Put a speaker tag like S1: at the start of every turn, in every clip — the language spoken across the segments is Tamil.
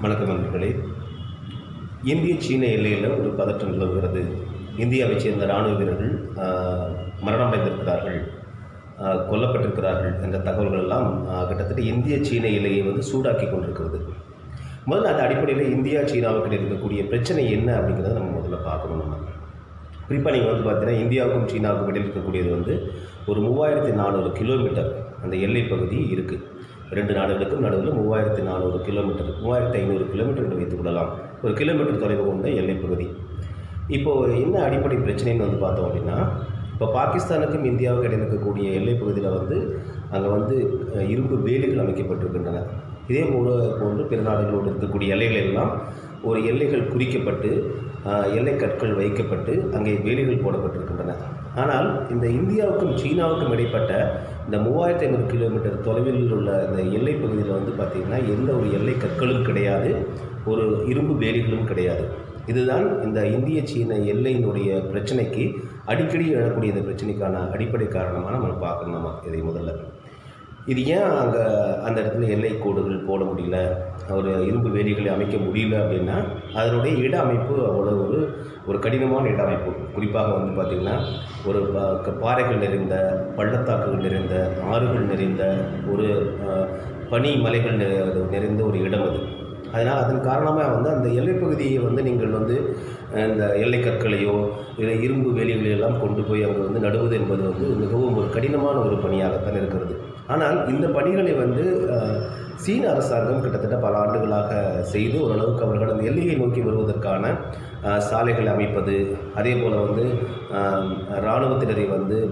S1: வணக்கம் நண்பர்களே. இந்திய சீன எல்லையில் ஒரு பதற்றம் நிலவுகிறது. இந்தியாவைச் சேர்ந்த இராணுவ வீரர்கள் மரணமடைந்திருக்கிறார்கள், கொல்லப்பட்டிருக்கிறார்கள் என்ற தகவல்கள் எல்லாம் கிட்டத்தட்ட இந்திய சீன எல்லையை சூடாக்கி கொண்டிருக்கிறது. முதல்ல அந்த அடிப்படையில் இந்தியா சீனாவுக்கு இருக்கக்கூடிய பிரச்சனை என்ன அப்படிங்கிறத நம்ம முதல்ல பார்க்கணும். நம்ம குறிப்பாக நீங்கள் பார்த்தீங்கன்னா இந்தியாவுக்கும் சீனாவுக்கும் இடையில் இருக்கக்கூடியது ஒரு 3400 கிலோமீட்டர் அந்த எல்லை பகுதி இருக்குது. ரெண்டு நாடுகளுக்கும் நடுவில் 3400 கிலோமீட்டர், 3500 கிலோமீட்டர் என்று வைத்துக் கொள்ளலாம். ஒரு கிலோமீட்டர் தொலைவு கொண்ட எல்லைப்பகுதி. இப்போது என்ன அடிப்படை பிரச்சனைன்னு பார்த்தோம் அப்படின்னா, இப்போ பாகிஸ்தானுக்கும் இந்தியாவுக்கும் இடையில் இருக்கக்கூடிய எல்லைப்பகுதியில் அங்கே இரும்பு வேலிகள் அமைக்கப்பட்டிருக்கின்றன. இதே போன்று பிற நாடுகளோடு இருக்கக்கூடிய எல்லைகள் எல்லாம் ஒரு எல்லைகள் குறிக்கப்பட்டு எல்லை கற்கள் வைக்கப்பட்டு அங்கே வேலிகள் போடப்பட்டிருக்கின்றன. ஆனால் இந்த இந்தியாவுக்கும் சீனாவுக்கும் இடைப்பட்ட இந்த 3500 கிலோமீட்டர் தொலைவில் உள்ள இந்த எல்லை பகுதியில் பார்த்திங்கன்னா எந்த ஒரு எல்லை கற்களும் கிடையாது, ஒரு இரும்பு வேலிகளும் கிடையாது. இதுதான் இந்த இந்திய சீன எல்லையினுடைய பிரச்சனைக்கு அடிக்கடி எழக்கூடிய இந்த பிரச்சனைக்கான அடிப்படை காரணமாக நம்ம பார்க்கணும். இதை முதல்ல இது ஏன் அந்த இடத்துல எல்லை கோடுகள் போட முடியல, ஒரு இரும்பு வேலிகளை அமைக்க முடியல அப்படின்னா அதனுடைய இட அமைப்பு அவ்வளோ ஒரு கடினமான இட அமைப்பு. குறிப்பாக பார்த்திங்கன்னா ஒரு பாறைகள் நிறைந்த, பள்ளத்தாக்குகள் நிறைந்த, ஆறுகள் நிறைந்த, ஒரு பனி மலைகள் நிறைந்த ஒரு இடம் அது. அதனால் அதன் காரணமாக அந்த எல்லைப்பகுதியை நீங்கள் இந்த எல்லை கற்களையோ இல்லை இரும்பு வேலிகளையெல்லாம் கொண்டு போய் அங்கே நடுவது என்பது மிகவும் ஒரு கடினமான ஒரு பணியாகத்தான் இருக்கிறது. ஆனால் இந்த பணிகளை சீன அரசாங்கம் கிட்டத்தட்ட பல ஆண்டுகளாக செய்து ஓரளவுக்கு அவர்கள் அந்த எல்லையை நோக்கி வருவதற்கான சாலைகளை அமைப்பது, அதே போல் இராணுவத்தினரை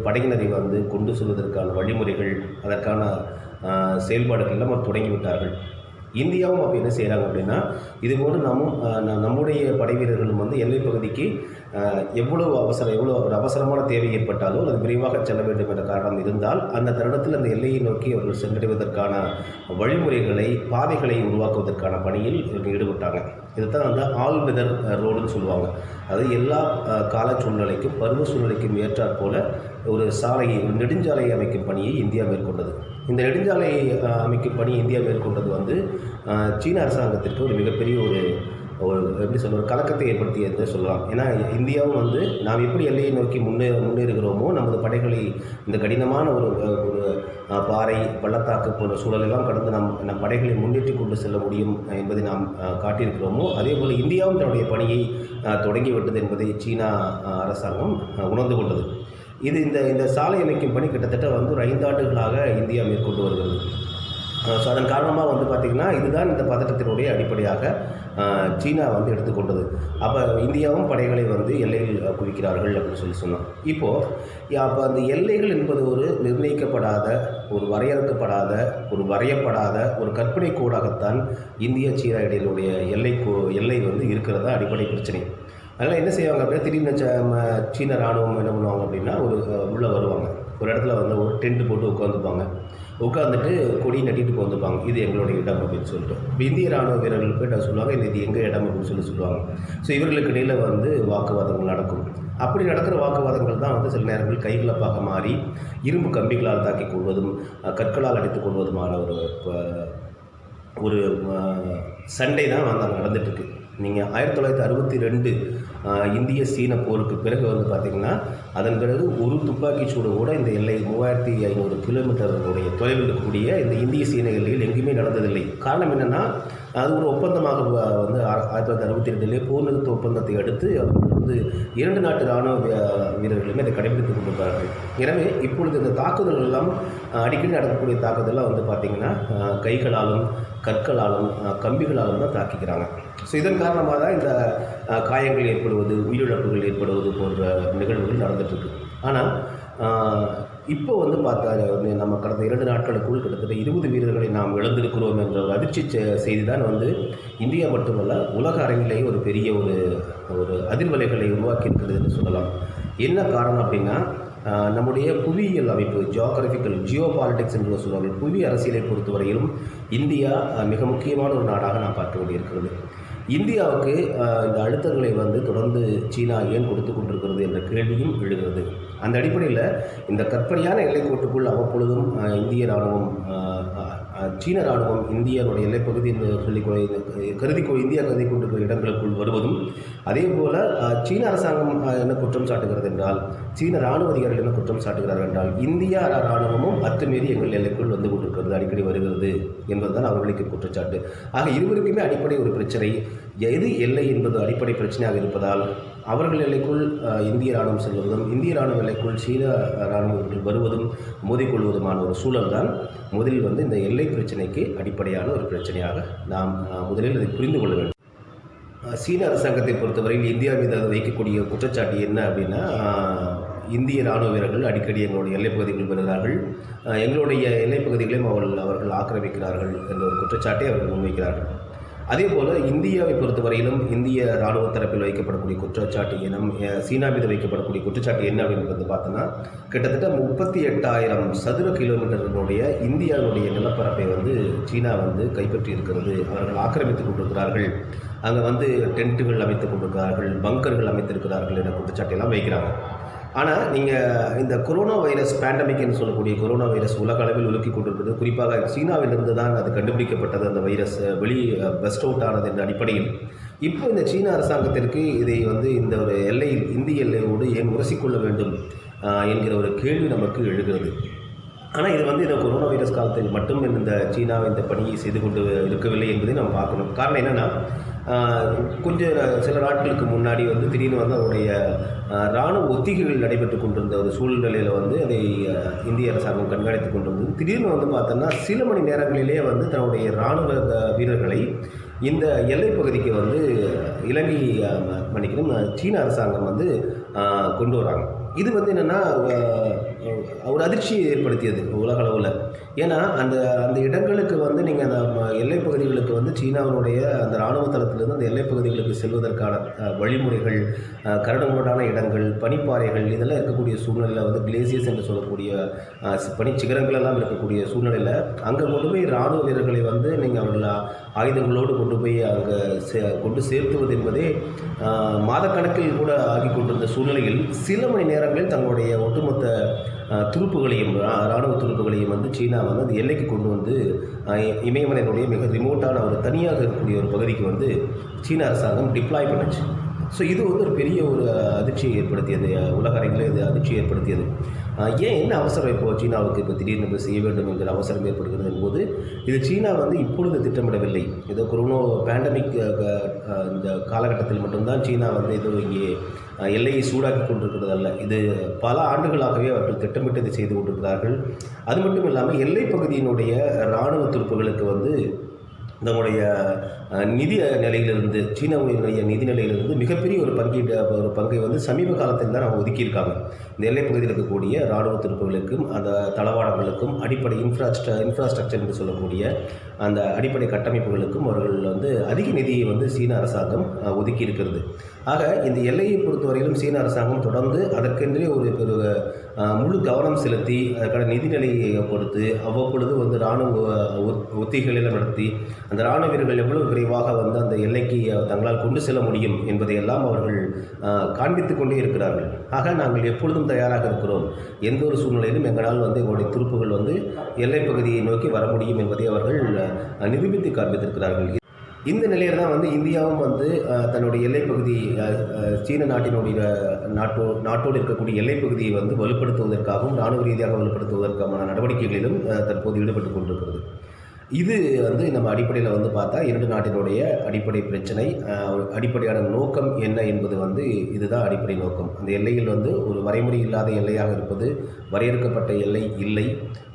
S1: படையினரை கொண்டு செல்வதற்கான வழிமுறைகள், அதற்கான செயல்பாடுகள் எல்லாம் தொடங்கிவிட்டார்கள். இந்தியாவும் அப்போ என்ன செய்கிறாங்க அப்படின்னா, இதுபோன்று நம்முடைய படை வீரர்களும் எல்லைப் பகுதிக்கு எவ்வளோ ஒரு அவசரமான தேவை ஏற்பட்டாலோ அது விரைவாக செல்ல வேண்டும் என்ற காரணம் இருந்தால் அந்த தருணத்தில் அந்த எல்லையை நோக்கி அவர்கள் சென்றடைவதற்கான வழிமுறைகளை, பாதைகளை உருவாக்குவதற்கான பணியில் இவர்கள் ஈடுபட்டாங்க. இதுதான் ஆல் வெதர் ரோடுன்னு சொல்லுவாங்க. அது எல்லா கால சூழ்நிலைக்கும் பருவ சூழ்நிலைக்கும் ஏற்றாற் போல ஒரு நெடுஞ்சாலையை அமைக்கும் பணியை இந்தியா மேற்கொண்டது. இந்த நெடுஞ்சாலை அமைக்கும் பணி இந்தியா மேற்கொண்டது சீன அரசாங்கத்திற்கு ஒரு மிகப்பெரிய ஒரு கலக்கத்தை ஏற்படுத்தியதை சொல்லலாம். ஏன்னா இந்தியாவும் நாம் எப்படி எல்லையை நோக்கி முன்னேறுகிறோமோ நமது படைகளை இந்த கடினமான ஒரு பாறை, பள்ளத்தாக்கு போன்ற சூழலெல்லாம் கடந்து நம் படைகளை முன்னேற்றி கொண்டு செல்ல முடியும் என்பதை நாம் காட்டியிருக்கிறோமோ, அதே போல் இந்தியாவும் தன்னுடைய பணியை தொடங்கிவிட்டது என்பதை சீனா அரசாங்கம் உணர்ந்து கொண்டது. இது இந்த சாலை அமைக்கும் பணி கிட்டத்தட்ட ஒரு 5 ஆண்டுகளாக இந்தியா மேற்கொண்டு வருகிறது. ஸோ அதன் காரணமாக பார்த்திங்கன்னா இதுதான் இந்த பதட்டத்தினுடைய அடிப்படையாக சீனா எடுத்துக்கொண்டது. அப்போ இந்தியாவும் படைகளை எல்லையில் குவிக்கிறார்கள் அப்படின்னு சொன்னோம். அப்போ அந்த எல்லைகள் என்பது ஒரு நிர்ணயிக்கப்படாத, ஒரு வரையறுக்கப்படாத, ஒரு வரையப்படாத ஒரு கற்பனை கோடாகத்தான் இந்திய சீனா இடையிலுடைய எல்லை இருக்கிறதா அடிப்படை பிரச்சனை. அதனால் என்ன செய்வாங்க அப்படின்னா, திடீர்னு சீன இராணுவம் என்ன பண்ணுவாங்க அப்படின்னா, உள்ளே வருவாங்க. ஒரு இடத்துல ஒரு டென்ட் போட்டு உட்காந்துட்டு கொடி நட்டிட்டு வந்துப்பாங்க, இது எங்களுடைய இடம் அப்படின்னு சொல்லிட்டு. இப்போ இந்திய இராணுவ வீரர்கள் போய்ட்டு சொல்லுவாங்க, இது எங்கள் இடம் அப்படின்னு சொல்லுவாங்க. ஸோ இவர்களுக்கு இடையில் வாக்குவாதங்கள் நடக்கும். அப்படி நடக்கிற வாக்குவாதங்கள் தான் சில நேரங்கள் கைகலப்பாக மாறி இரும்பு கம்பிகளால் தாக்கிக் கொள்வதும் கற்களால் அடித்துக் கொள்வதுமான ஒரு சண்டை தான் அங்கே நடந்துகிட்ருக்கு. நீங்கள் 1962 இந்திய சீன போருக்கு பிறகு பார்த்திங்கன்னா, அதன் பிறகு ஒரு துப்பாக்கி சூடு கூட இந்த எல்லை 3500 கிலோமீட்டருடைய தொலைவில் இருக்கக்கூடிய இந்த இந்திய சீன எல்லையில் எங்கேயுமே நடந்ததில்லை. காரணம் என்னென்னா, அது ஒரு ஒப்பந்தமாக 1962 போர் நிறுத்த ஒப்பந்தத்தை அடுத்து அவர்கள் 2 நாட்டு இராணுவ வீரர்களுமே அதை கடைபிடித்துக் கொண்டிருக்கிறார்கள். எனவே இப்பொழுது இந்த தாக்குதல்கள் எல்லாம் அடிக்கடி நடக்கக்கூடிய தாக்குதலாம் பார்த்திங்கன்னா கைகளாலும் கற்களாலும் கம்பிகளாலும் தான் தாக்கிக்கிறாங்க. ஸோ இதன் காரணமாக தான் இந்த காயங்கள் ஏற்படுவது, உயிரிழப்புகள் ஏற்படுவது போன்ற நிகழ்வுகள் நடந்துகிட்ருக்கு. ஆனால் இப்போ பார்த்தா நம்ம கடந்த 2 நாட்களுக்குள் கிட்டத்தட்ட 20 வீரர்களை நாம் இழந்திருக்கிறோம் என்ற ஒரு அதிர்ச்சி செய்தி தான் இந்தியா மட்டுமல்ல உலக அரங்கிலேயே ஒரு பெரிய ஒரு அதிர்வலைகளை உருவாக்கி இருக்கிறது என்று சொல்லலாம். என்ன காரணம் அப்படின்னா, நம்முடைய புவியியல் அமைப்பு, ஜியோ பாலிட்டிக்ஸ் என்று சொல்வார்கள். புவி அரசியலை பொறுத்தவரையிலும் இந்தியா மிக முக்கியமான ஒரு நாடாக நாம் பார்க்க வேண்டியிருக்கிறது. இந்தியாவுக்கு இந்த அழுத்தங்களை தொடர்ந்து சீனா ஏன் கொடுத்து கொண்டிருக்கிறது என்ற கேள்வியும் எழுகிறது. அந்த அடிப்படையில் இந்த கற்பனையான எல்லைக்கோட்டுக்குள் அவ்வப்பொழுதும் இந்திய இராணுவம் சீன இராணுவம் இந்தியாவுடைய எல்லைப்பகுதி என்று சொல்லி இந்தியா கருதி கொண்டிருக்கிற இடங்களுக்குள் வருவதும், அதே போல் சீன அரசாங்கம் என்ன குற்றம் சாட்டுகிறது என்றால், சீன இராணுவ அதிகாரிகள் என்ன குற்றம் சாட்டுகிறார்கள் என்றால், இந்தியா இராணுவமும் அத்துமீறி எங்கள் எல்லைக்குள் வந்து கொண்டிருக்கிறது, அடிக்கடி வருகிறது என்பதுதான் அவர்களுக்கு குற்றச்சாட்டு. ஆக இருவருக்குமே அடிப்படை ஒரு பிரச்சனை, எது எல்லை என்பது அடிப்படை பிரச்சனையாக இருப்பதால் அவர்கள் எல்லைக்குள் இந்திய இராணுவம் செல்வதும், இந்திய இராணுவ எல்லைக்குள் சீன இராணுவர்கள் வருவதும் மோதிக்கொள்வதுமான ஒரு சூழல் தான் முதலில் வந்து இந்த எல்லை பிரச்சனைக்கு அடிப்படையான ஒரு பிரச்சனையாக நாம் முதலில் அதை புரிந்து கொள்ள வேண்டும். சீன அரசாங்கத்தை பொறுத்தவரையில் இந்தியா மீது அது வைக்கக்கூடிய குற்றச்சாட்டு என்ன அப்படின்னா, இந்திய இராணுவ வீரர்கள் அடிக்கடி எங்களுடைய எல்லைப்பகுதிகள் வருகிறார்கள், எங்களுடைய எல்லைப்பகுதிகளையும் அவர்கள் ஆக்கிரமிக்கிறார்கள் என்ற ஒரு குற்றச்சாட்டை அவர்கள் முன்வைக்கிறார்கள். அதே போல் இந்தியாவை பொறுத்தவரையிலும் இந்திய இராணுவ தரப்பில் வைக்கப்படக்கூடிய குற்றச்சாட்டு சீனா மீது வைக்கப்படக்கூடிய குற்றச்சாட்டு என்ன அப்படின்னு பார்த்தோன்னா, கிட்டத்தட்ட 38,000 சதுர கிலோமீட்டர்களுடைய இந்தியாவுடைய நிலப்பரப்பை வந்து சீனா வந்து கைப்பற்றி இருக்கிறது, அவர்கள் ஆக்கிரமித்துக் கொண்டிருக்கிறார்கள், அங்கே வந்து டென்ட்டுகள் அமைத்துக் கொண்டிருக்கிறார்கள், பங்கர்கள் அமைத்திருக்கிறார்கள் என்ற குற்றச்சாட்டெல்லாம் வைக்கிறாங்க. ஆனால் நீங்கள் இந்த கொரோனா வைரஸ் பேண்டமிக்னு சொல்லக்கூடிய கொரோனா வைரஸ் உலக அளவில் உலுக்கி கொண்டிருக்கிறது, குறிப்பாக சீனாவிலிருந்து தான் அது கண்டுபிடிக்கப்பட்டது, அந்த வைரஸ் பெஸ்ட் அவுட் ஆனது என்ற அடிப்படையில் இப்போ இந்த சீன அரசாங்கத்திற்கு இதை வந்து இந்த ஒரு எல்லையில் இந்திய எல்லையோடு ஏன் உரசிக்கொள்ள வேண்டும் என்கிற ஒரு கேள்வி நமக்கு எழுகிறது. ஆனால் இது வந்து இந்த கொரோனா வைரஸ் காலத்தில் மட்டும் இந்த சீனா இந்த பணியை செய்து கொண்டு இருக்கவில்லை என்பதை நம்ம பார்க்கணும். காரணம் என்னென்னா, கொஞ்சம் சில நாட்களுக்கு முன்னாடி வந்து திடீர்னு வந்து அவருடைய இராணுவ ஒத்திகைகள் நடைபெற்று கொண்டிருந்த ஒரு சூழ்நிலையில் வந்து அதை இந்திய அரசாங்கம் கண்காணித்து கொண்டிருந்தது. திடீர்னு வந்து பார்த்தோன்னா சில மணி நேரங்களிலேயே வந்து தன்னுடைய இராணுவ வீரர்களை இந்த எல்லைப்பகுதிக்கு வந்து சீன அரசாங்கம் வந்து கொண்டு வராங்க. இது வந்து என்னென்னா ஒரு அதிர்ச்சியை ஏற்படுத்தியது உலக அளவில். ஏன்னா அந்த அந்த இடங்களுக்கு வந்து நீங்கள் அந்த எல்லைப்பகுதிகளுக்கு வந்து சீனாவினுடைய அந்த இராணுவ தளத்திலிருந்து அந்த எல்லைப்பகுதிகளுக்கு செல்வதற்கான வழிமுறைகள், கரடுமுரடான இடங்கள், பனிப்பாறைகள் இதெல்லாம் இருக்கக்கூடிய சூழ்நிலையில் வந்து கிளேசியர்ஸ் என்று சொல்லக்கூடிய பனிச்சிகரங்கள் எல்லாம் இருக்கக்கூடிய சூழ்நிலையில் அங்கே கொண்டு போய் இராணுவ வீரர்களை வந்து நீங்கள் அவர்கள் ஆயுதங்களோடு கொண்டு போய் அங்கே கொண்டு சேர்த்துவது என்பதே மாதக்கணக்கில் கூட ஆகி கொண்டிருந்த சூழ்நிலையில் சில மணி நேரங்களில் தங்களுடைய ஒட்டுமொத்த துருப்புகளையும் இராணுவ துருப்புகளையும் வந்து சீனா வந்து அந்த எல்லைக்கு கொண்டு வந்து இமயமலையினுடைய மிக ரிமோட்டான ஒரு தனியாக இருக்கக்கூடிய ஒரு பகுதிக்கு வந்து சீன அரசாங்கம் டிப்ளாய் பண்ணுச்சு. ஸோ இது வந்து ஒரு பெரிய ஒரு அதிர்ச்சியை ஏற்படுத்தியது, உலக அரங்கில் இது அதிர்ச்சியை ஏற்படுத்தியது. ஏன் என்ன அவசரம் இப்போ சீனாவுக்கு இப்போ திடீர்னு செய்ய வேண்டும் என்கிற அவசரம் ஏற்படுகிறது என்பது, இது சீனா வந்து இப்பொழுது திட்டமிடவில்லை. ஏதோ கொரோனா பேண்டமிக் இந்த காலகட்டத்தில் மட்டும்தான் சீனா வந்து ஏதோ இங்கே எல்லையை சூடாக்கி கொண்டிருக்கிறது அல்ல, இது பல ஆண்டுகளாகவே அவர்கள் திட்டமிட்டு இதை செய்து கொண்டிருக்கிறார்கள். அது மட்டும் இல்லாமல் எல்லைப் பகுதியினுடைய இராணுவ துருப்புகளுக்கு வந்து நம்முடைய நிதி நிலையிலிருந்து சீனாவுடைய நிதி நிலையிலிருந்து மிகப்பெரிய ஒரு பங்கை வந்து சமீப காலத்தில் தான் அவங்க ஒதுக்கியிருக்காங்க. இந்த எல்லைப்பகுதியில் இருக்கக்கூடிய இராணுவ துருப்புகளுக்கும் அந்த தளவாடங்களுக்கும் அடிப்படை இன்ஃப்ராஸ்ட்ரக்சர் என்று சொல்லக்கூடிய அந்த அடிப்படை கட்டமைப்புகளுக்கும் அவர்கள் வந்து அதிக நிதியை வந்து சீன அரசாங்கம் ஒதுக்கி இருக்கிறது. ஆக இந்த எல்லையை பொறுத்தவரையிலும் சீன அரசாங்கம் தொடர்ந்து அதற்கென்றே ஒரு முழு கவனம் செலுத்தி அதற்கான நிதிநிலையை பொறுத்து அவ்வப்பொழுது வந்து இராணுவ ஒத்திகைகளில் நடத்தி அந்த இராணுவ வீரர்கள் எவ்வளவு விரைவாக வந்து அந்த எல்லைக்கு தங்களால் கொண்டு செல்ல முடியும் என்பதையெல்லாம் அவர்கள் காண்பித்து கொண்டே இருக்கிறார்கள். ஆக நாங்கள் எப்பொழுதும் தயாராக இருக்கிறோம், எந்த ஒரு சூழ்நிலையிலும் எங்களால் வந்து எங்களுடைய துருப்புகள் வந்து எல்லைப்பகுதியை நோக்கி வர முடியும் என்பதை அவர்கள் நிரூபித்து காண்பித்திருக்கிறார்கள். இந்த நிலையில் தான் வந்து இந்தியாவும் வந்து தன்னுடைய எல்லைப்பகுதி சீன நாட்டோடு இருக்கக்கூடிய எல்லைப்பகுதியை வந்து வலுப்படுத்துவதற்காகவும் இராணுவ ரீதியாக வலுப்படுத்துவதற்கான நடவடிக்கைகளிலும் தற்போது ஈடுபட்டு கொண்டிருக்கிறது. இது வந்து நம்ம அடிப்படையில் வந்து பார்த்தா இரண்டு நாட்டினுடைய அடிப்படை பிரச்சனை, அடிப்படையான நோக்கம் என்ன என்பது வந்து இதுதான் அடிப்படை நோக்கம். அந்த எல்லையில் வந்து ஒரு வரைமுறை இல்லாத எல்லையாக இருப்பது, வரையறுக்கப்பட்ட எல்லை இல்லை,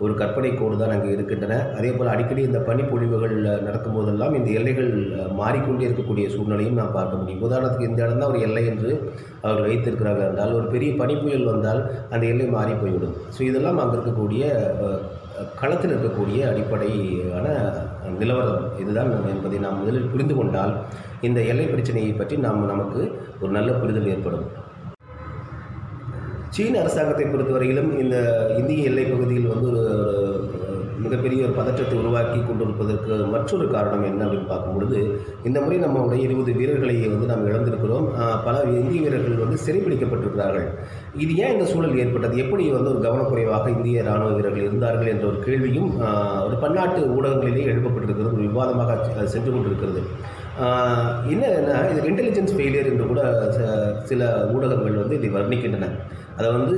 S1: ஒரு கற்பனை கோடு தான் அங்கே இருக்கின்றன. அதே போல் அடிக்கடி இந்த பனிப்பொழிவுகள் நடக்கும்போதெல்லாம் இந்த எல்லைகள் மாறிக்கொண்டே இருக்கக்கூடிய சூழ்நிலையும் நாம் பார்க்க முடியும். உதாரணத்துக்கு இந்த இடம் தான் ஒரு எல்லை என்று அவர்கள் வைத்திருக்கிறார்கள் என்றால் ஒரு பெரிய பனிப்புயல் வந்தால் அந்த எல்லை மாறி போய்விடும். ஸோ இதெல்லாம் அங்கே இருக்கக்கூடிய களத்தில் இருக்கக்கூடிய அடிப்படையான நிலவரம் இதுதான் என்பதை நாம் முதலில் புரிந்து கொண்டால் இந்த எல்லை பிரச்சனையை பற்றி நமக்கு ஒரு நல்ல புரிதல் ஏற்படும். சீன அரசாங்கத்தை பொறுத்தவரையிலும் இந்த இந்திய எல்லைப் பகுதியில் வந்து ஒரு மிகப்பெரிய ஒரு பதற்றத்தை உருவாக்கி கொண்டிருப்பதற்கு மற்றொரு காரணம் என்ன அப்படின்னு பார்க்கும்பொழுது, இந்த முறை நம்மளுடைய 20 வீரர்களை வந்து நாம் இழந்திருக்கிறோம். பல இந்திய வீரர்கள் வந்து சிறைப்பிடிக்கப்பட்டிருக்கிறார்கள். இது ஏன் இந்த சூழல் ஏற்பட்டது, எப்படி வந்து ஒரு கவனக்குறைவாக இந்திய இராணுவ வீரர்கள் இருந்தார்கள் என்ற ஒரு கேள்வியும் ஒரு பன்னாட்டு ஊடகங்களிலேயே எழுப்பப்பட்டிருக்கிறது, ஒரு விவாதமாக அது சென்று கொண்டிருக்கிறது. என்னன்னா இது இன்டெலிஜென்ஸ் ஃபெயிலியர் என்று கூட சில ஊடகங்கள் வந்து இதை வர்ணிக்கின்றன. அதை வந்து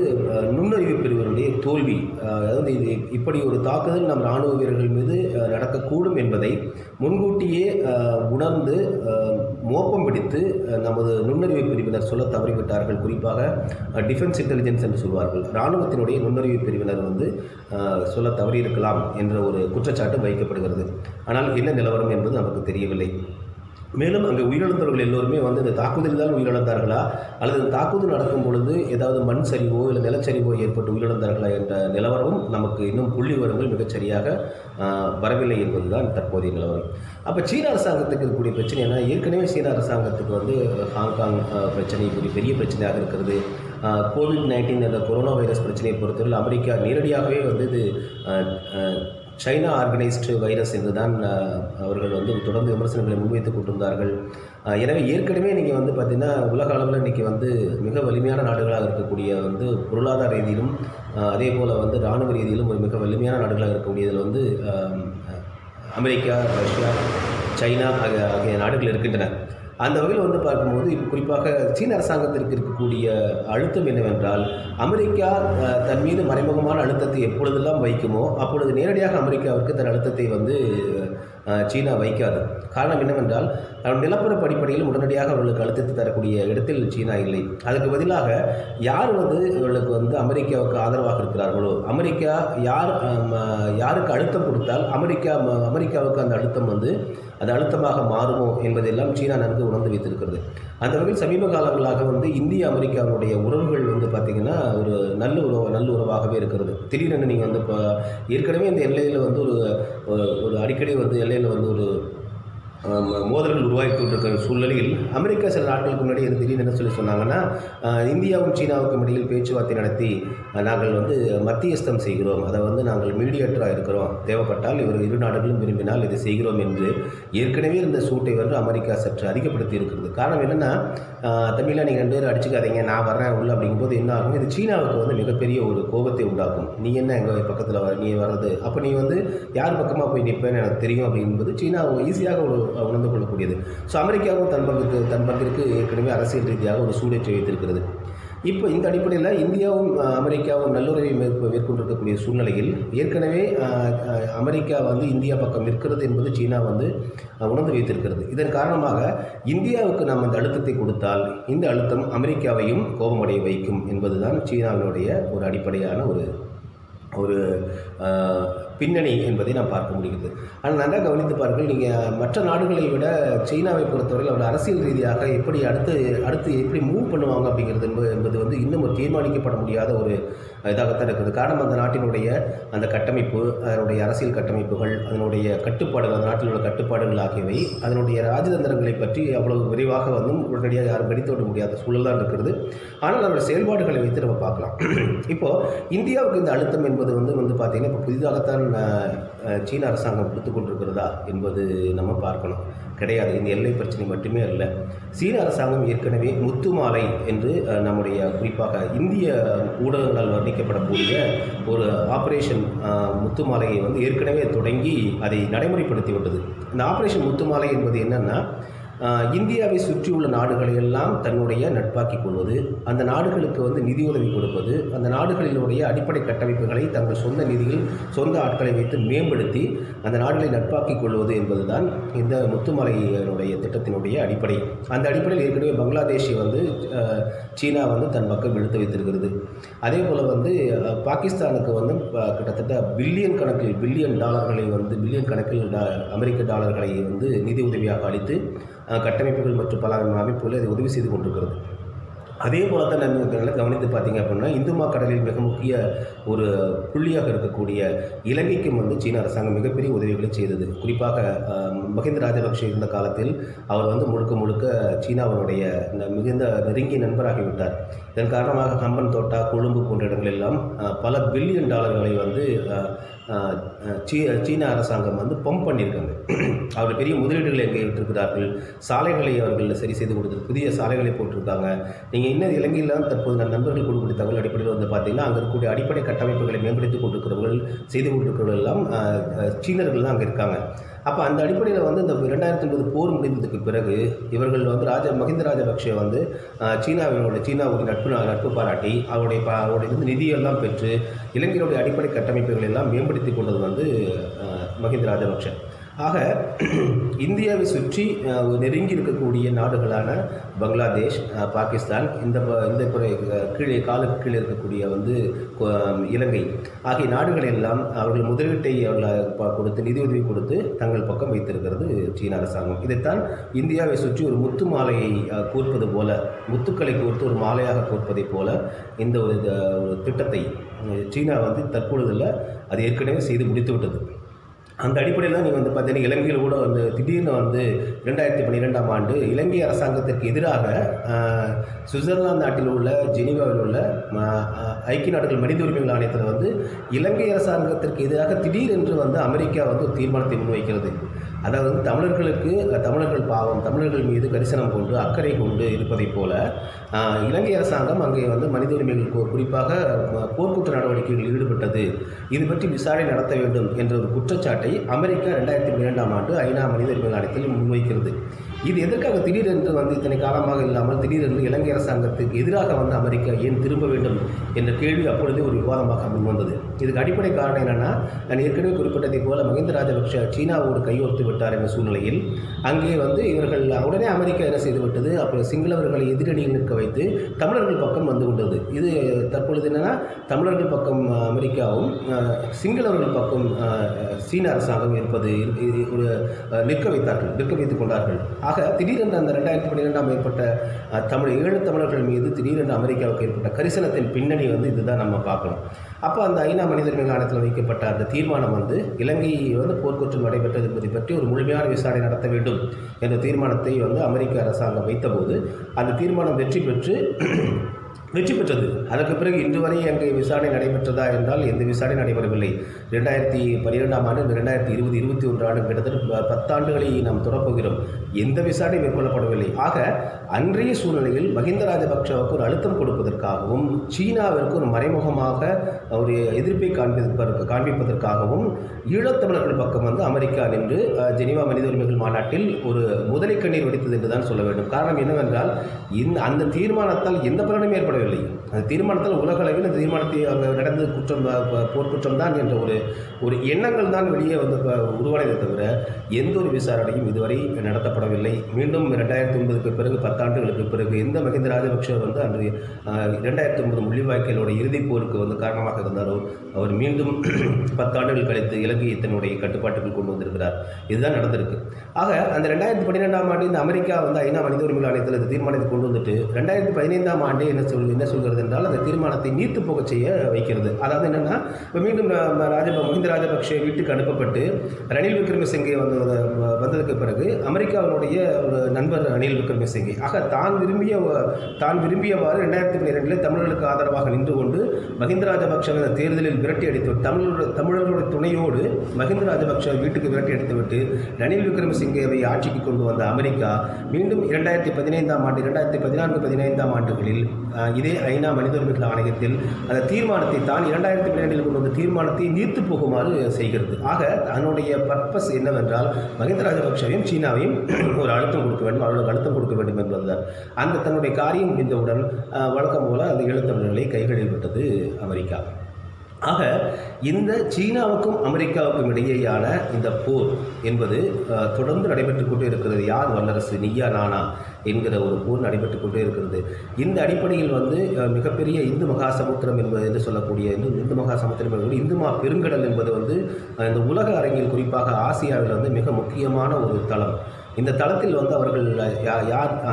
S1: நுண்ணறிவு பிரிவினுடைய தோல்வி, அதாவது இது இப்படி ஒரு தாக்குதல் நம் இராணுவ வீரர்கள் மீது நடக்கக்கூடும் என்பதை முன்கூட்டியே உணர்ந்து மோப்பம் பிடித்து நமது நுண்ணறிவு பிரிவினர் சொல்ல தவறிவிட்டார்கள். குறிப்பாக டிஃபென்ஸ் இன்டெலிஜென்ஸ் என்று சொல்வார்கள், இராணுவத்தினுடைய நுண்ணறிவு பிரிவினர் வந்து சொல்ல தவறியிருக்கலாம் என்ற ஒரு குற்றச்சாட்டு வைக்கப்படுகிறது. ஆனால் என்ன நிலவரம் என்பது நமக்கு தெரியவில்லை. மேலும் அங்கே உயிரிழந்தவர்கள் எல்லோருமே வந்து இந்த தாக்குதலில் தான் உயிரிழந்தார்களா, அல்லது இந்த தாக்குதல் நடக்கும் பொழுது ஏதாவது மண் சரிவோ இல்லை நிலச்சரிவோ ஏற்பட்டு உயிரிழந்தார்களா என்ற நிலவரமும் நமக்கு இன்னும் புள்ளி விவரங்கள் மிகச்சரியாக வரவில்லை என்பதுதான் தற்போதைய நிலவரம். அப்போ சீன அரசாங்கத்துக்கு இருக்கக்கூடிய பிரச்சனை என்ன, ஏற்கனவே சீன அரசாங்கத்துக்கு வந்து ஹாங்காங் பிரச்சனை ஒரு பெரிய பிரச்சனையாக இருக்கிறது. கோவிட்-19 என்ற கொரோனா வைரஸ் பிரச்சனையை பொறுத்தவரை அமெரிக்கா நேரடியாகவே வந்து இது சைனா ஆர்கனைஸ்டு வைரஸ் என்று தான் அவர்கள் வந்து தொடர்ந்து விமர்சனங்களை முன்வைத்து கொண்டிருந்தார்கள். எனவே ஏற்கனவே நீங்கள் வந்து பார்த்திங்கன்னா உலக அளவில் இன்றைக்கி வந்து மிக வலிமையான நாடுகளாக இருக்கக்கூடிய வந்து பொருளாதார ரீதியிலும் அதே போல் வந்து இராணுவ ரீதியிலும் ஒரு மிக வலிமையான நாடுகளாக இருக்கக்கூடியதில் வந்து அமெரிக்கா, ரஷ்யா, சைனா ஆகிய நாடுகள் இருக்கின்றன. அந்த வகையில் வந்து பார்க்கும்போது இப்போ குறிப்பாக சீன அரசாங்கத்திற்கு இருக்கக்கூடிய அழுத்தம் என்னவென்றால், அமெரிக்கா தன் மீது மறைமுகமான அழுத்தத்தை எப்பொழுதெல்லாம் வைக்குமோ அப்பொழுது நேரடியாக அமெரிக்காவிற்கு தன் அழுத்தத்தை வந்து சீனா வைக்காது. காரணம் என்னவென்றால், நிலப்பரப்பு அடிப்படையில் உடனடியாக அவர்களுக்கு அழுத்தத்தை தரக்கூடிய இடத்தில் சீனா இல்லை. அதுக்கு பதிலாக யார் வந்து இவர்களுக்கு வந்து அமெரிக்காவுக்கு ஆதரவாக இருக்கிறார்களோ, அமெரிக்கா யாருக்கு அழுத்தம் கொடுத்தால் அமெரிக்காவுக்கு அந்த அழுத்தம் வந்து அது அழுத்தமாக மாறுமோ என்பதெல்லாம் சீனா நன்கு உணர்ந்து வைத்திருக்கிறது. அந்த வகையில் சமீப காலங்களாக வந்து இந்திய அமெரிக்காவுடைய உறவுகள் வந்து பார்த்திங்கன்னா ஒரு நல்ல உறவாகவே இருக்கிறது. திடீரென்று நீங்கள் வந்து இப்போ ஏற்கனவே இந்த எல்லையில் வந்து ஒரு அடிக்கடி வந்து எல்லையில் வந்து ஒரு மோதல்கள் உருவாகி கொண்டிருக்கிற சூழ்நிலையில் அமெரிக்கா சில நாட்களுக்கு முன்னாடி திடீர்னு என்ன சொன்னாங்கன்னா, இந்தியாவும் சீனாவுக்கும் இடையில் பேச்சுவார்த்தை நடத்தி நாங்கள் வந்து மத்தியஸ்தம் செய்கிறோம், அதை வந்து நாங்கள் மீடியேட்டராக இருக்கிறோம், தேவைப்பட்டால் இரு நாடுகளும் விரும்பினால் இதை செய்கிறோம் என்று ஏற்கனவே இருந்த சூட்டை வந்து அமெரிக்கா சற்று அதிகப்படுத்தி இருக்கிறது. காரணம் என்னென்னா, தமிழாக நீங்கள் 2 பேரும் அடிச்சுக்காதீங்க, நான் வர்றேன் உள்ள அப்படிங்கும்போது என்ன ஆகும், இது சீனாவுக்கு வந்து மிகப்பெரிய ஒரு கோபத்தை உண்டாக்கும். நீ என்ன எங்கள் பக்கத்தில் நீ வர்றது, அப்போ நீ வந்து யார் பக்கமாக போய் நிற்பேன்னு எனக்கு தெரியும் அப்படிங்கும்போது சீனா ஈஸியாக உணர்ந்து கொள்ளக்கூடியது. ஸோ அமெரிக்காவும் தன் பங்கிற்கு ஏற்கனவே அரசியல் ரீதியாக ஒரு சூழேற்றி வைத்திருக்கிறது. இப்போ இந்த அடிப்படையில் இந்தியாவும் அமெரிக்காவும் நல்லுறவை மேற்கொண்டிருக்கக்கூடிய சூழ்நிலையில் ஏற்கனவே அமெரிக்கா வந்து இந்தியா பக்கம் இருக்கிறது என்பது சீனா வந்து உணர்ந்து வைத்திருக்கிறது. இதன் காரணமாக இந்தியாவுக்கு நாம் அந்த அழுத்தத்தை கொடுத்தால் இந்த அழுத்தம் அமெரிக்காவையும் கோபமடைய வைக்கும் என்பதுதான் சீனாவினுடைய ஒரு அடிப்படையான ஒரு பின்னணி என்பதை நாம் பார்க்க முடிகிறது. ஆனால் நல்லா கவனித்து பாருங்கள், நீங்கள் மற்ற நாடுகளை விட சீனாவை பொறுத்தவரையில் அவர்கள் அரசியல் ரீதியாக எப்படி அடுத்து எப்படி மூவ் பண்ணுவாங்க அப்படிங்கிறது என்பது வந்து இன்னும் ஒரு தீர்மானிக்கப்பட முடியாத ஒரு இதாகத்தான் இருக்குது. காரணம் அந்த நாட்டினுடைய அந்த கட்டமைப்பு, அதனுடைய அரசியல் கட்டமைப்புகள், அதனுடைய கட்டுப்பாடுகள், அந்த நாட்டில் உள்ள கட்டுப்பாடுகள் ஆகியவை அதனுடைய ராஜதந்திரங்களை பற்றி அவ்வளவு விரைவாக வந்து உடனடியாக யாரும் கணித்துவிட முடியாத சூழல் தான் இருக்கிறது. ஆனால் அதனுடைய செயல்பாடுகளை வைத்து நம்ம பார்க்கலாம். இப்போது இந்தியாவுக்கு இந்த அழுத்தம் என்பது வந்து பார்த்திங்கன்னா இப்போ புதிதாகத்தான் சீன அரசாங்கம் கொடுத்து கொண்டிருக்கிறதா என்பது நம்ம பார்க்கணும். கிடையாது. இந்த எல்லை பிரச்சனை மட்டுமே அல்ல. சீன அரசாங்கம் ஏற்கனவே முத்துமாலை என்று நம்முடைய குறிப்பாக இந்திய ஊடகங்களால் வர்ணிக்கப்படக்கூடிய ஒரு ஆப்ரேஷன் முத்துமாலையை வந்து ஏற்கனவே தொடங்கி அதை நடைமுறைப்படுத்திவிட்டது. இந்த ஆப்ரேஷன் முத்துமாலை என்பது என்னென்னா, இந்தியாவை சுற்றியுள்ள நாடுகளையெல்லாம் தன்னுடைய நட்பாக்கிக் கொள்வது, அந்த நாடுகளுக்கு வந்து நிதியுதவி கொடுப்பது, அந்த நாடுகளினுடைய அடிப்படை கட்டமைப்புகளை தங்கள் சொந்த நிதியில் சொந்த ஆட்களை வைத்து மேம்படுத்தி அந்த நாடுகளை நட்பாக்கிக் கொள்வது என்பதுதான் இந்த முத்துமலையினுடைய திட்டத்தினுடைய அடிப்படை. அந்த அடிப்படையில் ஏற்கனவே பங்களாதேஷை வந்து சீனா வந்து தன் பக்கம் இழுத்து வைத்திருக்கிறது. அதே போல் வந்து பாகிஸ்தானுக்கு வந்து கிட்டத்தட்ட பில்லியன் கணக்கில் அமெரிக்க டாலர்களை வந்து நிதி உதவியாக அளித்து கட்டமைப்புகள் மற்றும் பல அமைப்புகளை அதை உதவி செய்து கொண்டிருக்கிறது. அதே போல தான் நம்ம கவனித்து பார்த்தீங்க அப்படின்னா, இந்துமா கடலில் மிக முக்கிய ஒரு புள்ளியாக இருக்கக்கூடிய இலங்கைக்கும் வந்து சீன அரசாங்கம் மிகப்பெரிய உதவிகளை செய்தது. குறிப்பாக மஹிந்த ராஜபக்ஷ இருந்த காலத்தில் அவர் வந்து முழுக்க சீனாவினுடைய மிகுந்த நெருங்கிய நண்பராகிவிட்டார். இதன் காரணமாக ஹம்பன் தோட்டா, கொழும்பு போன்ற இடங்களெல்லாம் பல பில்லியன் டாலர்களை வந்து சீன அரசாங்கம் வந்து பம்ப் பண்ணியிருக்காங்க. அவர்கள் பெரிய முதலீடுகளை எங்கே விட்டிருக்கிறார்கள், சாலைகளை அவர்கள் சரி செய்து கொடுத்து புதிய சாலைகளை போட்டிருக்காங்க. நீங்கள் இன்னும் இலங்கையில் தற்போது நான் நண்பர்கள் கொடுக்கக்கூடிய தகவல் அடிப்படையில் வந்து பார்த்தீங்கன்னா அங்கே இருக்கக்கூடிய அடிப்படை கட்டமைப்புகளை மேம்படுத்தி கொண்டிருக்கிறவர்கள் செய்து கொண்டிருக்கிறவர்கள் எல்லாம் சீனர்கள் தான் அங்கே இருக்காங்க. அப்போ அந்த அடிப்படையில் வந்து இந்த 2009 போர் முடிந்ததுக்கு பிறகு இவர்கள் வந்து மஹிந்த ராஜபக்ஷ வந்து சீனாவுடைய நட்பு பாராட்டி அவருடைய நிதியெல்லாம் பெற்று இலங்கையினுடைய அடிப்படை கட்டமைப்புகள் எல்லாம் மேம்படுத்தி கொண்டது வந்து மஹிந்த ராஜபக்ஷ. ஆக இந்தியாவை சுற்றி நெருங்கி இருக்கக்கூடிய நாடுகளான பங்களாதேஷ், பாகிஸ்தான், இந்த கீழே காலுக்கு கீழே இருக்கக்கூடிய வந்து இலங்கை ஆகிய நாடுகள் எல்லாம் அவர்கள் முதலீட்டை கொடுத்து நிதியுதவி கொடுத்து தங்கள் பக்கம் வைத்திருக்கிறது சீன அரசாங்கம். இதைத்தான் இந்தியாவை சுற்றி ஒரு முத்து மாலையை கோர்ப்பது போல, முத்துக்களை கோர்த்து ஒரு மாலையாக கோர்ப்பதை போல இந்த ஒரு திட்டத்தை சீனா வந்து தற்பொழுதில் அது ஏற்கனவே செய்து முடித்து விட்டது. அந்த அடிப்படையில் தான் நீங்கள் வந்து பார்த்தீங்கன்னா இலங்கையில் கூட வந்து திடீர்னு வந்து 2012ஆம் ஆண்டு இலங்கை அரசாங்கத்திற்கு எதிராக சுவிட்சர்லாந்து நாட்டில் உள்ள ஜெனீவாவில் உள்ள ஐக்கிய நாடுகள் மனித உரிமைகள் ஆணையத்தில் வந்து இலங்கை அரசாங்கத்திற்கு எதிராக திடீரென்று வந்து அமெரிக்கா வந்து ஒரு தீர்மானத்தை முன்வைக்கிறது. அதாவது வந்து தமிழர்கள் பாவம், தமிழர்கள் மீது கரிசனம் கொண்டு அக்கறை கொண்டு இருப்பதைப் போல இலங்கை அரசாங்கம் அங்கே வந்து மனித உரிமைகள் குறிப்பாக போர்க்குற்ற நடவடிக்கைகளில் ஈடுபட்டது, இது பற்றி விசாரணை நடத்த வேண்டும் என்ற ஒரு குற்றச்சாட்டை அமெரிக்கா 2012ஆம் ஆண்டு ஐநா மனித உரிமைகள் ஆணையத்தில் முன்வைக்கிறது. இது எதற்காக திடீரென்று வந்து இத்தனை காலமாக இல்லாமல் திடீரென்று இலங்கை அரசாங்கத்துக்கு எதிராக வந்து அமெரிக்கா ஏன் திரும்ப வேண்டும் என்ற கேள்வி அப்பொழுதே ஒரு விவாதமாக முன்வந்தது. இதுக்கு அடிப்படை காரணம் என்னென்னா, நான் ஏற்கனவே குறிப்பிட்டதை போல மஹிந்த ராஜபக்ஷ சீனாவோடு கையோர்த்து விட்டார் என்ற சூழ்நிலையில் அங்கே வந்து இவர்கள் உடனே அமெரிக்கா என்ன செய்து விட்டது, அப்புறம் சிங்களவர்களை எதிரணியில் நிற்க வைத்து தமிழர்கள் பக்கம் வந்து கொண்டது. இது தற்பொழுது என்னென்னா தமிழர்கள் பக்கம் அமெரிக்காவும் சிங்களவர்கள் பக்கம் சீன அரசாங்கம் இருப்பது ஒரு நிற்க வைத்துக் கொண்டார்கள். ஆக திடீரென்று அந்த 2012ஆம் ஏற்பட்ட ஈழத் தமிழர்கள் மீது திடீரென்று அமெரிக்காவுக்கு ஏற்பட்ட கரிசனத்தின் பின்னணி வந்து இதுதான் நம்ம பார்க்கணும். அப்போ அந்த ஐநா மனித உரிமைகள் ஆணையத்தில் வைக்கப்பட்ட அந்த தீர்மானம் வந்து இலங்கை வந்து போர்க்குற்றம் நடைபெற்றது என்பதை பற்றி ஒரு முழுமையான விசாரணை நடத்த வேண்டும் என்ற தீர்மானத்தை வந்து அமெரிக்க அரசாங்கம் வைத்தபோது அந்த தீர்மானம் வெற்றி பெற்றது. அதற்கு பிறகு இன்று வரை அங்கே விசாரணை நடைபெற்றதா என்றால் எந்த விசாரணை நடைபெறவில்லை. 2012ஆம் ஆண்டு 2020, 21 ஆண்டு கிட்டத்தட்ட 10 ஆண்டுகளை நாம் தொடர்போகிறோம். எந்த விசாரணை மேற்கொள்ளப்படவில்லை. ஆக அன்றைய சூழ்நிலையில் மஹிந்த ராஜபக்ஷவுக்கு ஒரு அழுத்தம் கொடுப்பதற்காகவும் சீனாவிற்கு ஒரு மறைமுகமாக ஒரு எதிர்ப்பை காண்பிப்பதற்காகவும் ஈழத்தமிழர்கள் பக்கம் வந்து அமெரிக்கா நின்று ஜெனீவா மனித உரிமைகள் மாநாட்டில் ஒரு முதலை கண்ணீர் வெடித்தது என்று தான் சொல்ல வேண்டும். காரணம் என்னவென்றால் அந்த தீர்மானத்தால் எந்த பலனும் ஏற்படவில்லை. அந்த தீர்மானத்தால் உலக அளவில் அந்த தீர்மானத்தை அங்கே நடந்த போர்க்குற்றம் தான் என்ற ஒரு எண்ணங்கள் தான் வெளியே வந்து உருவானதை தவிர எந்த ஒரு விசாரணையும் இதுவரை நடத்தப்படவில்லை. மீண்டும் 2009க்கு பிறகு 10 ஆண்டுகளுக்கு பிறகு எந்த மஹிந்த ராஜபக்ஷ வந்து அன்று 2009 முள்ளிவாய்க்காலோட இறுதிப் போருக்கு வந்து காரணமாக இருந்தாரோ அவர் மீண்டும் 10 ஆண்டுகள் கழித்து இலங்கையை தன்னுடைய கட்டுப்பாட்டுக்குள் கொண்டு வந்திருக்கிறார். இதுதான் நடந்திருக்கு. ஆக அந்த 2012ஆம் ஆண்டு இந்த அமெரிக்கா வந்து ஐநா மனித உரிமைகள் ஆணையத்தில் இந்த தீர்மானத்தை கொண்டு வந்துட்டு 2015ஆம் ஆண்டே என்ன சொல்கிறது என்றால் அந்த தீர்மானத்தை நீர்த்து போக செய்ய வைக்கிறது. அதாவது என்னென்னா, இப்போ மீண்டும் மஹிந்த ராஜபக்ஷ வீட்டுக்கு அனுப்பப்பட்டு ரணில் விக்ரமசிங்கே வந்ததுக்கு பிறகு அமெரிக்காவினுடைய ஒரு நண்பர் ரணில் விக்ரமசிங்கே தான் விரும்பியவாறு 2012 தமிழர்களுக்கு ஆதரவாக நின்று கொண்டு மஹிந்த ராஜபக்ஷ தேர்தலில் விரட்டி அடித்து தமிழர்களுடைய துணையோடு மஹிந்த ராஜபக்ஷ வீட்டுக்கு விரட்டி அடித்துவிட்டு ரணில் விக்ரமசிங்கேவை ஆட்சிக்கு கொண்டு வந்த அமெரிக்கா மீண்டும் 2015ஆம் ஆண்டு 2014, 15ஆம் ஆண்டுகளில் இதே ஐநா மனித உரிமைகள் ஆணையத்தில் அந்த தீர்மானத்தை தான் 2012 கொண்டு வந்த தீர்மானத்தை நீர்த்து போகுமாறு செய்கிறது. ஆக அதனுடைய பர்பஸ் என்னவென்றால் மஹிந்த ராஜபக்ஷவையும் சீனாவையும் ஒரு அழுத்தம் கொடுக்க வேண்டும், அவர்களுக்கு அழுத்தம் கொடுக்க வேண்டும் என்பதுதான். அந்த தன்னுடைய காரியம் முடிந்தவுடன் வழக்கம் போல அந்த ஈழத்தமிழர்களை கைகளில் விட்டது அமெரிக்கா. ஆக இந்த சீனாவுக்கும் அமெரிக்காவுக்கும் இடையேயான இந்த போர் என்பது தொடர்ந்து நடைபெற்றுக் கொண்டே இருக்கிறது. யார் வல்லரசு, நீயா நானா என்கிற ஒரு போர் நடைபெற்றுக் கொண்டே இருக்கிறது. இந்த அடிப்படையில் வந்து மிகப்பெரிய இந்து மகாசமுத்திரம் என்று சொல்லக்கூடிய இந்து மகாசமுத்திரம் என்பது இந்து பெருங்கடல் என்பது வந்து இந்த உலக அரங்கில் குறிப்பாக ஆசியாவில் வந்து மிக முக்கியமான ஒரு தளம். இந்த தளத்தில் வந்து அவர்கள்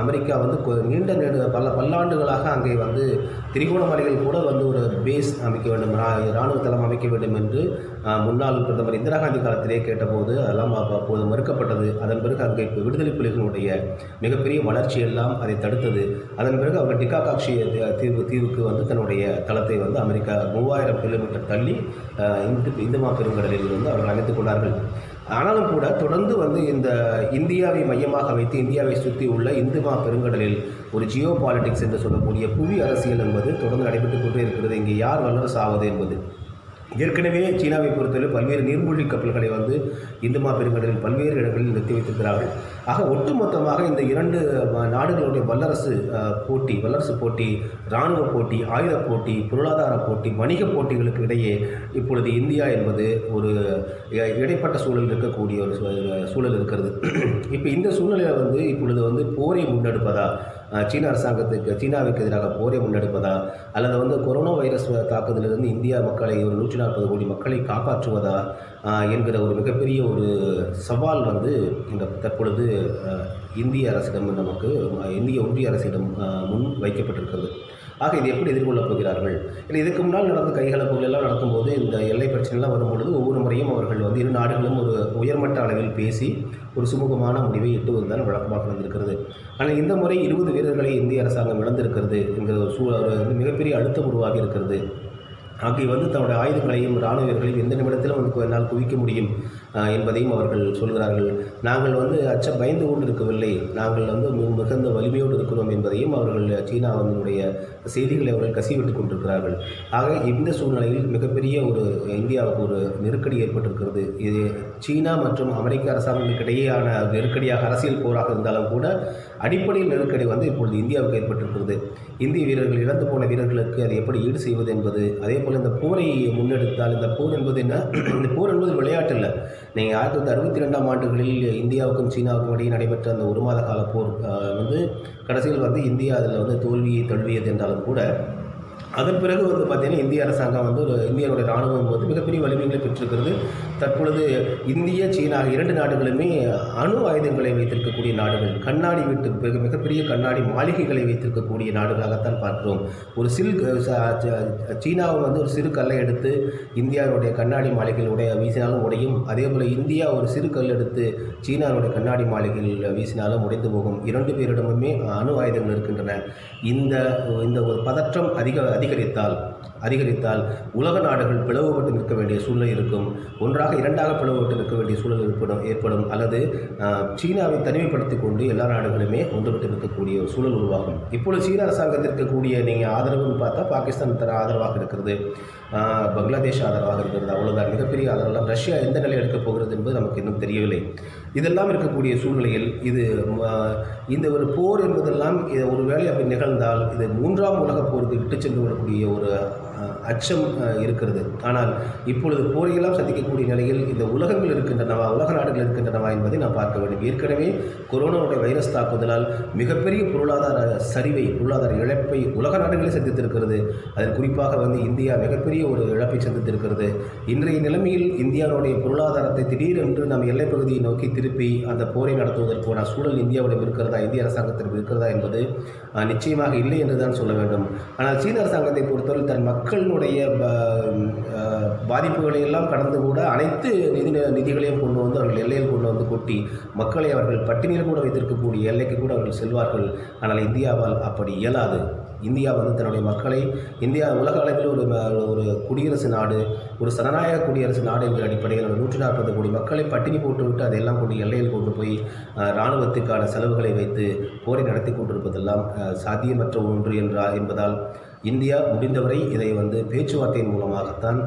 S1: அமெரிக்கா வந்து நீண்ட பல்லாண்டுகளாக அங்கே வந்து திரிகோணமலைகள் கூட வந்து ஒரு பேஸ் அமைக்க வேண்டும், இராணுவ தளம் அமைக்க வேண்டும் என்று முன்னாள் பிரதமர் இந்திரா காந்தி காலத்திலே கேட்டபோது அதெல்லாம் அப்போது மறுக்கப்பட்டது. அதன் பிறகு அங்கே விடுதலை புலிகளுடைய மிகப்பெரிய வளர்ச்சியெல்லாம் அதை தடுத்தது. அதன் பிறகு அவர் டிகாகாட்சி தீவுக்கு வந்து தன்னுடைய தளத்தை வந்து அமெரிக்கா 3000 கிலோமீட்டர் தள்ளி இந்து பெருங்கடலில் வந்து அவர்கள் அமைத்துக் கொண்டார்கள். ஆனாலும் கூட தொடர்ந்து வந்து இந்த இந்தியாவை மையமாக வைத்து இந்தியாவை சுற்றி உள்ள இந்து பெருங்கடலில் ஒரு ஜியோ பாலிடிக்ஸ் என்று சொல்லக்கூடிய புவி அரசியல் என்பது தொடர்ந்து நடைபெற்றுக் கொண்டே இருக்கிறது. இங்கே யார் வல்லரசு ஆவது என்பது. ஏற்கனவே சீனாவை பொறுத்தவரை பல்வேறு நீர்மூழ்கி கப்பல்களை வந்து இந்து பெருங்கடலில் பல்வேறு இடங்களில் நிறுத்தி வைத்திருக்கிறார்கள். ஆக ஒட்டுமொத்தமாக இந்த இரண்டு நாடுகளுடைய வல்லரசு போட்டி, இராணுவ போட்டி, ஆயுத போட்டி, பொருளாதார போட்டி, வணிக போட்டிகளுக்கு இடையே இப்பொழுது இந்தியா என்பது ஒரு இடைப்பட்ட சூழல் இருக்கக்கூடிய ஒரு சூழல் இருக்கிறது. இப்போ இந்த சூழ்நிலையில் வந்து இப்பொழுது வந்து போரை முன்னெடுப்பதா, சீனாவுக்கு எதிராக போரை முன்னெடுப்பதா, அல்லது வந்து கொரோனா வைரஸ் தாக்குதலிலிருந்து இந்தியா மக்களை ஒரு 140 கோடி மக்களை காப்பாற்றுவதா என்கிற ஒரு மிகப்பெரிய ஒரு சவால் வந்து தற்பொழுது இந்திய ஒன்றிய அரசிடம் முன் வைக்கப்பட்டிருக்கிறது. ஆக இது எப்படி எதிர்கொள்ளப் போகிறார்கள்? இல்லை இதுக்கு முன்னால் நடந்த கைகலப்புகள் எல்லாம் நடக்கும்போது இந்த எல்லை பிரச்சனைலாம் வரும்பொழுது ஒவ்வொரு முறையும் அவர்கள் வந்து இரு நாடுகளும் ஒரு உயர்மட்ட அளவில் பேசி ஒரு சுமூகமான முடிவை எட்டுவதுதான் வழக்கமாக நடந்திருக்கிறது. ஆனால் இந்த முறை 20 வீரர்களை இந்திய அரசாங்கம் இழந்திருக்கிறது என்கிற ஒரு மிகப்பெரிய அழுத்தம் உருவாகி இருக்கிறது. ஆகிய வந்து தன்னுடைய ஆயுதங்களையும் இராணுவ வீரர்களையும் எந்த நிமிடத்திலும் வந்து என்னால் குவிக்க முடியும் என்பதையும் அவர்கள் சொல்கிறார்கள். நாங்கள் வந்து பயந்து கொண்டு இருக்கவில்லை, நாங்கள் வந்து மிகுந்த வலிமையோடு இருக்கிறோம் என்பதையும் அவர்கள் சீனாவினுடைய செய்திகளை அவர்கள் கசிவிட்டு கொண்டிருக்கிறார்கள். ஆக இந்த சூழ்நிலையில் மிகப்பெரிய ஒரு இந்தியாவுக்கு ஒரு நெருக்கடி ஏற்பட்டிருக்கிறது. இது சீனா மற்றும் அமெரிக்க அரசாங்கங்களுக்கு இடையேயான நெருக்கடியாக அரசியல் போராக இருந்தாலும் கூட அடிப்படையில் நெருக்கடி வந்து இப்பொழுது இந்தியாவுக்கு ஏற்பட்டிருக்கிறது. இந்திய வீரர்கள் இழந்து போன வீரர்களுக்கு அதை எப்படி ஈடு செய்வது என்பது, அதே போல் இந்த போரை முன்னெடுத்தால் இந்த போர் என்பது என்ன, இந்த போர் என்பது விளையாட்டு இல்லை. நீங்கள் 1962ஆம் ஆண்டுகளில் இந்தியாவுக்கும் சீனாவுக்கும் இடையே நடைபெற்ற அந்த ஒரு மாத கால போர் வந்து கடைசியில் வந்து இந்தியா அதில் வந்து தோல்வியை தழுவியது என்றாலும் கூட அதன் பிறகு வந்து பார்த்திங்கன்னா இந்திய அரசாங்கம் வந்து இந்தியாவுடைய இராணுவம் வந்து மிகப்பெரிய வலிமைகளை பெற்றிருக்கிறது. தற்பொழுது இந்திய சீனா இரண்டு நாடுகளுமே அணு ஆயுதங்களை வைத்திருக்கக்கூடிய நாடுகள், கண்ணாடி மிகப்பெரிய கண்ணாடி மாளிகைகளை வைத்திருக்கக்கூடிய நாடுகளாகத்தான் பார்க்கிறோம். ஒரு சீனாவை வந்து ஒரு சிறு கல்லை எடுத்து இந்தியாவுடைய கண்ணாடி மாளிகைகளுடைய வீசினாலும் உடையும், அதே போல் இந்தியா ஒரு சிறு கல் எடுத்து சீனாவுடைய கண்ணாடி மாளிகைகள் வீசினாலும் உடைந்து போகும். இரண்டு பேரிடமுமே அணு ஆயுதங்கள் இருக்கின்றன. இந்த ஒரு பதற்றம் அதிகரித்தால் உலக நாடுகள் பிளவுபட்டு நிற்க வேண்டிய சூழ்நிலை இருக்கும். ஒன்றாக இரண்டாக பிளவுபட்டு நிற்க வேண்டிய சூழல் ஏற்படும் அல்லது சீனாவை தனிமைப்படுத்திக் கொண்டு எல்லா நாடுகளுமே ஒன்றுபட்டு நிற்கக்கூடிய ஒரு சூழல் உருவாகும். இப்பொழுது சீன அரசாங்கத்திற்கு கூடிய நீங்கள் ஆதரவுன்னு பார்த்தா பாகிஸ்தான் தர ஆதரவாக இருக்கிறது, பங்களாதேஷ் ஆதரவாக இருக்கிறது, அவ்வளோதான். மிகப்பெரிய ஆதரவெல்லாம் ரஷ்யா எந்த நிலை எடுக்கப் போகிறது என்பது நமக்கு இன்னும் தெரியவில்லை. இதெல்லாம் இருக்கக்கூடிய சூழ்நிலையில் இந்த ஒரு போர் என்பதெல்லாம் ஒரு வேளை அப்படி நிகழ்ந்தால் இது 3ஆம் உலகப் போருக்கு விட்டு சென்று விடக்கூடிய ஒரு அச்சம் இருக்கிறது. ஆனால் இப்பொழுது போரையெல்லாம் சந்திக்கக்கூடிய நிலையில் இந்த உலக நாடுகள் இருக்கின்றனவா என்பதை நாம் பார்க்க வேண்டும். ஏற்கனவே கொரோனாவுடைய வைரஸ் தாக்குதலால் மிகப்பெரிய பொருளாதார இழப்பை உலக நாடுகளே சந்தித்திருக்கிறது. அதில் குறிப்பாக வந்து இந்தியா மிகப்பெரிய ஒரு இழப்பை சந்தித்திருக்கிறது. இன்றைய நிலைமையில் இந்தியாவுடைய பொருளாதாரத்தை திடீரென்று நாம் எல்லைப் பகுதியை நோக்கி திருப்பி அந்த போரை நடத்துவதற்கான சூழல் இந்தியாவிடம் இருக்கிறதா, இந்திய அரசாங்கத்திற்கு இருக்கிறதா என்பது நிச்சயமாக இல்லை என்றுதான் சொல்ல வேண்டும். ஆனால் சீன அரசாங்கத்தை பொறுத்தவரை தன் மக்களுடைய பாதிப்புகளை எல்லாம் கடந்து கூட அனைத்து நிதிகளையும் கொண்டு வந்து அவர்கள் எல்லையில் கொண்டு வந்து கொட்டி மக்களை அவர்கள் பட்டினியில் கூட வைத்திருக்கக்கூடிய எல்லைக்கு கூட அவர்கள் செல்வார்கள். ஆனால் இந்தியாவால் அப்படி இயலாது. இந்தியா வந்து தன்னுடைய மக்களை உலக அளவில் ஒரு குடியரசு நாடு, ஒரு ஜனநாயக குடியரசு நாடு என்கிற அடிப்படையில் 140 கோடி மக்களை பட்டினி போட்டுவிட்டு அதையெல்லாம் கொண்டு எல்லையில் கொண்டு போய் இராணுவத்துக்கான செலவுகளை வைத்து போரை நடத்தி கொண்டிருப்பதெல்லாம் சாத்தியமற்ற ஒன்று என்பதால் இந்தியா முடிந்தவரை இதை வந்து பேச்சுவார்த்தையின் மூலமாகத்தான்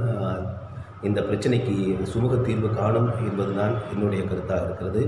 S1: இந்த பிரச்சனைக்கு சுமூக தீர்வு காணும் என்பதுதான் என்னுடைய கருத்தாக இருக்கிறது.